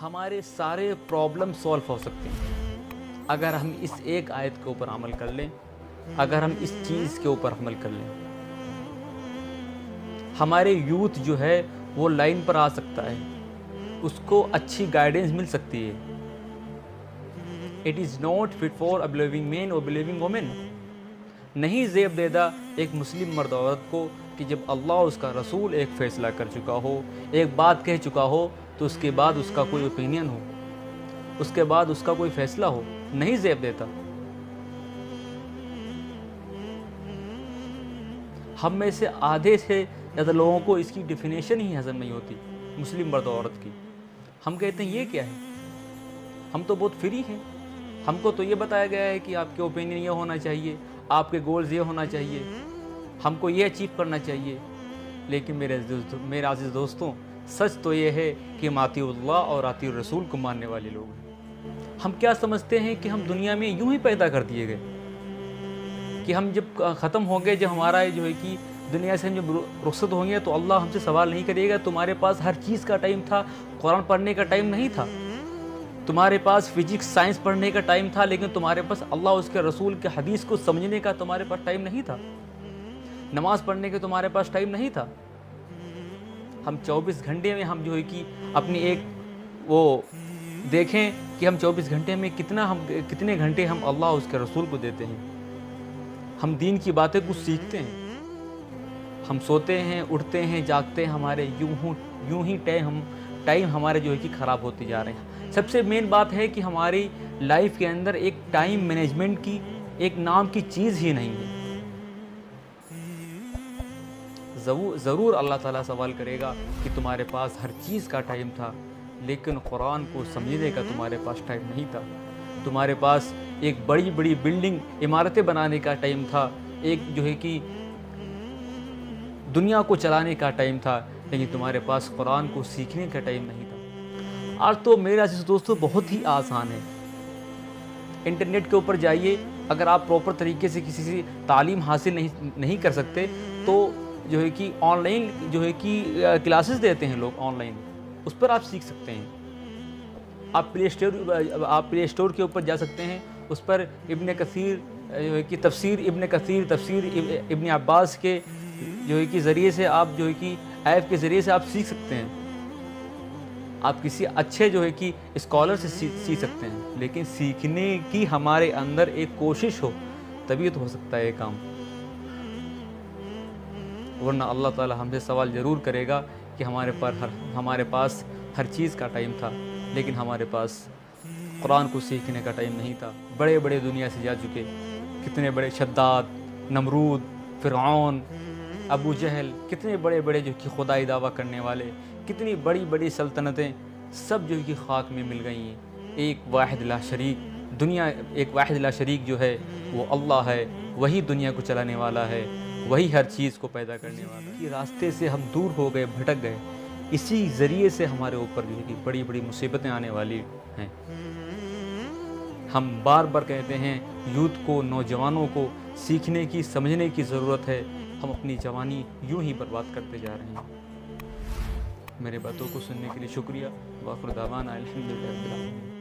ہمارے سارے problem solve ہو سکتے ہیں اگر ہم اس ایک آیت کے اوپر عمل کر لیں، اگر ہم اس چیز کے اوپر عمل کر لیں۔ ہمارے یوتھ جو ہے وہ لائن پر آ سکتا ہے، اس کو اچھی گائیڈنس مل سکتی ہے۔ It is not fit for a believing man اور بلیونگ وومن۔ نہیں زیب دیدہ ایک مسلم مرد عورت کو کہ جب اللہ اس کا رسول ایک فیصلہ کر چکا ہو، ایک بات کہہ چکا ہو، تو اس کے بعد اس کا کوئی اوپینین ہو، اس کے بعد اس کا کوئی فیصلہ ہو، نہیں زیب دیتا۔ ہم میں سے آدھے سے زیادہ لوگوں کو اس کی ڈیفینیشن ہی ہضم نہیں ہوتی مسلم مرد و عورت کی۔ ہم کہتے ہیں یہ کیا ہے؟ ہم تو بہت فری ہیں، ہم کو تو یہ بتایا گیا ہے کہ آپ کے اوپینین یہ ہونا چاہیے، آپ کے گولز یہ ہونا چاہیے، ہم کو یہ اچیو کرنا چاہیے۔ لیکن میرے عزیز دوستوں، سچ تو یہ ہے کہ ہم اطیعوا اللہ اور اطیعوا الرسول کو ماننے والے لوگ ہیں۔ ہم کیا سمجھتے ہیں کہ ہم دنیا میں یوں ہی پیدا کر دیے گئے، کہ ہم جب ختم ہوں گے، جب ہمارا جو ہے کہ دنیا سے ہم جب رخصت ہوں گے تو اللہ ہم سے سوال نہیں کرے گا تمہارے پاس ہر چیز کا ٹائم تھا، قرآن پڑھنے کا ٹائم نہیں تھا، تمہارے پاس فزکس سائنس پڑھنے کا ٹائم تھا، لیکن تمہارے پاس اللہ اس کے رسول کے حدیث کو سمجھنے کا تمہارے پاس ٹائم نہیں تھا، نماز پڑھنے کے تمہارے پاس ٹائم نہیں تھا۔ ہم 24 گھنٹے میں ہم جو ہے کہ اپنی ایک وہ دیکھیں کہ ہم 24 گھنٹے میں کتنے گھنٹے ہم اللہ اس کے رسول کو دیتے ہیں۔ ہم دین کی باتیں کچھ سیکھتے ہیں، ہم سوتے ہیں، اٹھتے ہیں، جاگتے ہیں، ہمارے یوں ہی ٹائم ہمارے جو ہے کہ خراب ہوتے جا رہے ہیں۔ سب سے مین بات ہے کہ ہماری لائف کے اندر ایک ٹائم مینجمنٹ کی ایک نام کی چیز ہی نہیں ہے۔ ضرور اللہ تعالیٰ سوال کرے گا کہ تمہارے پاس ہر چیز کا ٹائم تھا، لیکن قرآن کو سمجھنے کا تمہارے پاس ٹائم نہیں تھا۔ تمہارے پاس ایک بڑی بڑی بلڈنگ عمارتیں بنانے کا ٹائم تھا، ایک جو ہے کہ دنیا کو چلانے کا ٹائم تھا، لیکن تمہارے پاس قرآن کو سیکھنے کا ٹائم نہیں تھا۔ آج تو میرے عزیز دوستو بہت ہی آسان ہے، انٹرنیٹ کے اوپر جائیے، اگر آپ پراپر طریقے سے کسی سے تعلیم حاصل نہیں کر سکتے تو جو ہے کہ آن لائن جو ہے کہ کلاسز دیتے ہیں لوگ آن لائن، اس پر آپ سیکھ سکتے ہیں۔ آپ پلے اسٹور کے اوپر جا سکتے ہیں، اس پر ابن کثیر جو ہے کہ تفسیر ابن عباس کے جو ہے کہ ذریعے سے آپ جو ہے کہ ایپ کے ذریعے سے آپ سیکھ سکتے ہیں۔ آپ کسی اچھے جو ہے کہ اسکالر سے سیکھ سکتے ہیں، لیکن سیکھنے کی ہمارے اندر ایک کوشش ہو تبھی تو ہو سکتا ہے یہ کام، ورنہ اللہ تعالی ہم سے سوال ضرور کرے گا کہ ہمارے پاس ہر چیز کا ٹائم تھا، لیکن ہمارے پاس قرآن کو سیکھنے کا ٹائم نہیں تھا۔ بڑے بڑے دنیا سے جا چکے، کتنے بڑے شداد، نمرود، فرعون، ابو جہل، کتنے بڑے بڑے جو کہ خدائی دعویٰ کرنے والے، کتنی بڑی بڑی سلطنتیں سب جو کہ خاک میں مل گئی ہیں۔ ایک واحد لا شریک جو ہے وہ اللہ ہے، وہی دنیا کو چلانے والا ہے، وہی ہر چیز کو پیدا کرنے والا ہے۔ یہ راستے سے ہم دور ہو گئے، بھٹک گئے، اسی ذریعے سے ہمارے اوپر جو ہے کہ بڑی بڑی مصیبتیں آنے والی ہیں۔ ہم بار بار کہتے ہیں یوتھ کو، نوجوانوں کو سیکھنے کی، سمجھنے کی ضرورت ہے۔ ہم اپنی جوانی یوں ہی برباد کرتے جا رہے ہیں۔ میرے باتوں کو سننے کے لیے شکریہ۔ وآخر دعوانا الحمدللہ رب العالمین۔